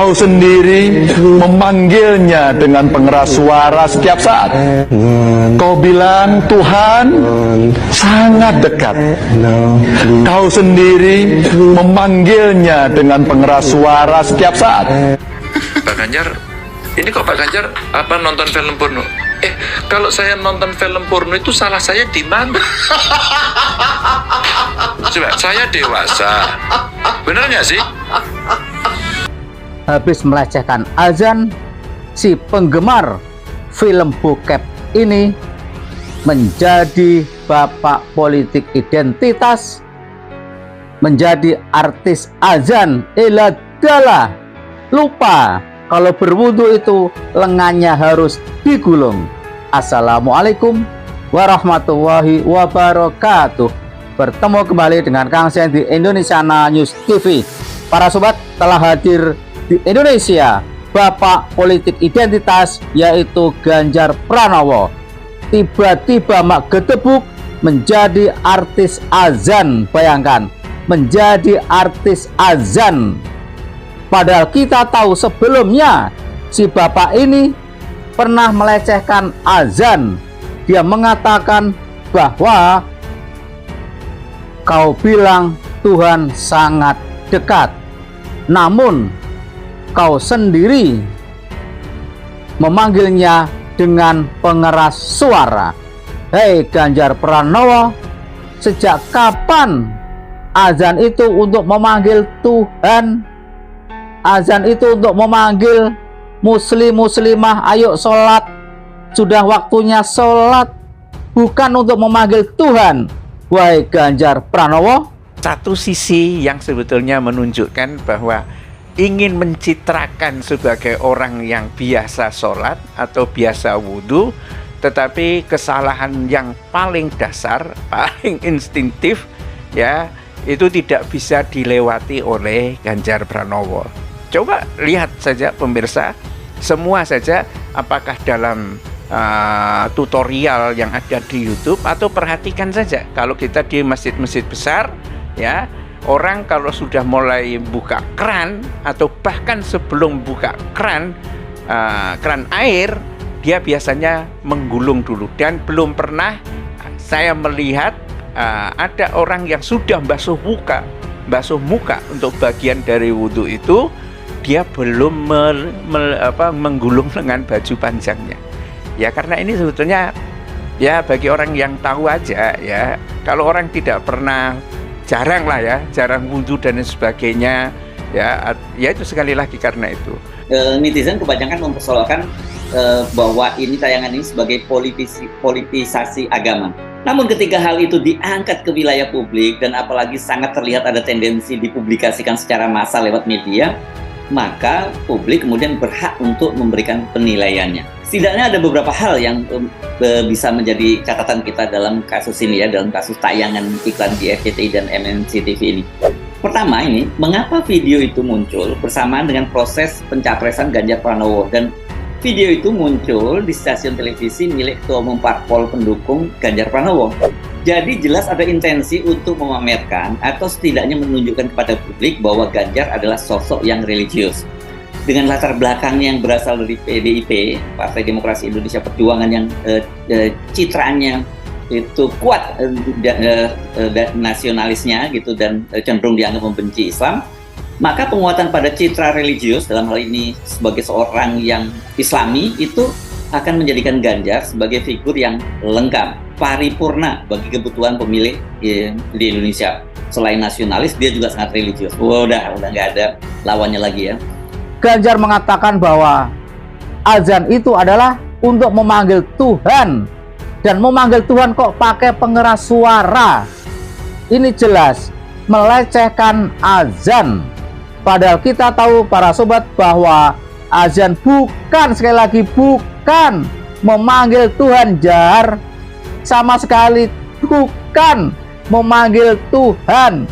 Kau sendiri memanggilnya dengan pengeras suara setiap saat. Kau bilang Tuhan sangat dekat. Kau sendiri memanggilnya dengan pengeras suara setiap saat. Pak Ganjar, ini kok Pak Ganjar apa nonton film porno? Kalau saya nonton film porno itu salah saya di mana? Coba, saya dewasa. Bener nggak sih? Habis melecehkan azan, si penggemar film bokep ini menjadi bapak politik identitas, menjadi artis azan, iladala, lupa kalau berwudu itu lengannya harus digulung. Assalamualaikum warahmatullahi wabarakatuh. Bertemu kembali dengan Kang Sen di Indonesia News TV. Para sobat, telah hadir di Indonesia bapak politik identitas yaitu Ganjar Pranowo. Tiba-tiba mak gedebuk menjadi artis azan. Bayangkan, menjadi artis azan. Padahal kita tahu sebelumnya si bapak ini pernah melecehkan azan. Dia mengatakan bahwa kau bilang Tuhan sangat dekat, namun kau sendiri memanggilnya dengan pengeras suara. Hei Ganjar Pranowo, sejak kapan azan itu untuk memanggil Tuhan? Azan itu untuk memanggil muslim-muslimah, ayo sholat, sudah waktunya sholat, bukan untuk memanggil Tuhan. Wahai Ganjar Pranowo, satu sisi yang sebetulnya menunjukkan bahwa ingin mencitrakan sebagai orang yang biasa sholat atau biasa wudhu, tetapi kesalahan yang paling dasar, paling instintif, ya, itu tidak bisa dilewati oleh Ganjar Pranowo. Coba lihat saja pemirsa, semua saja, apakah dalam tutorial yang ada di YouTube, atau perhatikan saja kalau kita di masjid-masjid besar, ya, orang kalau sudah mulai buka keran atau bahkan sebelum buka keran air, dia biasanya menggulung dulu. Dan belum pernah saya melihat ada orang yang sudah basuh muka untuk bagian dari wudhu itu, dia belum menggulung lengan baju panjangnya. Ya, karena ini sebetulnya ya bagi orang yang tahu aja, ya. Kalau orang tidak pernah, jarang wudhu dan sebagainya, ya itu sekali lagi karena itu. Netizen kebanyakan mempersoalkan bahwa ini tayangan ini sebagai politisasi agama. Namun ketika hal itu diangkat ke wilayah publik dan apalagi sangat terlihat ada tendensi dipublikasikan secara massal lewat media, maka publik kemudian berhak untuk memberikan penilaiannya. Setidaknya ada beberapa hal yang bisa menjadi catatan kita dalam kasus ini, ya, dalam kasus tayangan iklan di RCTI dan MNC TV ini. Pertama, ini mengapa video itu muncul bersamaan dengan proses pencapresan Ganjar Pranowo, dan video itu muncul di stasiun televisi milik Ketua Umum Parpol pendukung Ganjar Pranowo. Jadi jelas ada intensi untuk memamerkan atau setidaknya menunjukkan kepada publik bahwa Ganjar adalah sosok yang religius. Dengan latar belakang yang berasal dari PDIP, Partai Demokrasi Indonesia Perjuangan, yang citranya itu kuat, nasionalisnya gitu, dan cenderung dianggap membenci Islam, maka penguatan pada citra religius dalam hal ini sebagai seorang yang Islami itu akan menjadikan Ganjar sebagai figur yang lengkap, paripurna bagi kebutuhan pemilih di Indonesia. Selain nasionalis, dia juga sangat religius. Udah nggak ada lawannya lagi, ya. Ganjar mengatakan bahwa azan itu adalah untuk memanggil Tuhan, dan memanggil Tuhan kok pakai pengeras suara. Ini jelas melecehkan azan. Padahal kita tahu para sobat bahwa azan bukan, sekali lagi bukan memanggil Tuhan, Jar. Sama sekali bukan memanggil Tuhan,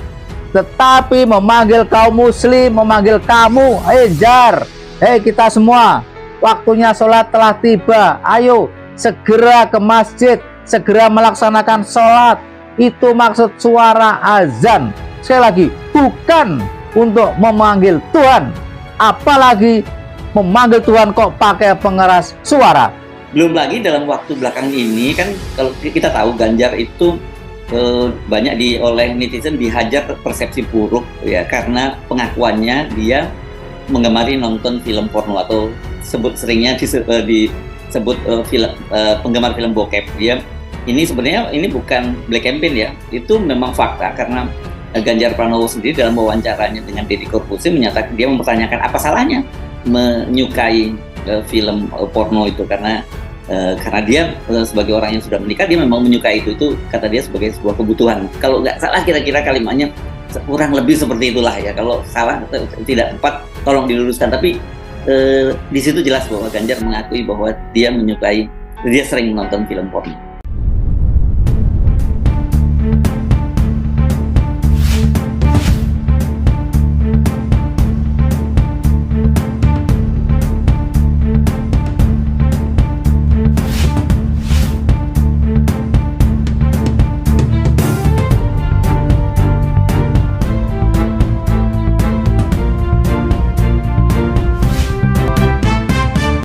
tetapi memanggil kaum muslim, memanggil kamu. Hei Jar, hei kita semua, waktunya sholat telah tiba. Ayo segera ke masjid, segera melaksanakan sholat. Itu maksud suara azan. Sekali lagi, bukan untuk memanggil Tuhan. apalagi memanggil Tuhan kok pakai pengeras suara. Belum lagi dalam waktu belakang ini kan kalau kita tahu Ganjar itu banyak oleh netizen dihajar persepsi buruk ya karena pengakuannya dia menggemari nonton film porno atau seringnya disebut penggemar film bokep. Dia ini sebenarnya ini bukan black campaign ya, itu memang fakta karena Ganjar Pranowo sendiri dalam wawancaranya dengan Deddy Corbuzier menyatakan dia mempertanyakan apa salahnya menyukai film porno itu karena dia sebagai orang yang sudah menikah dia memang menyukai itu kata dia sebagai sebuah kebutuhan. Kalau nggak salah kira-kira kalimatnya kurang lebih seperti itulah ya. Kalau salah tidak tepat tolong diluruskan. Tapi di situ jelas bahwa Ganjar mengakui bahwa dia sering menonton film porno.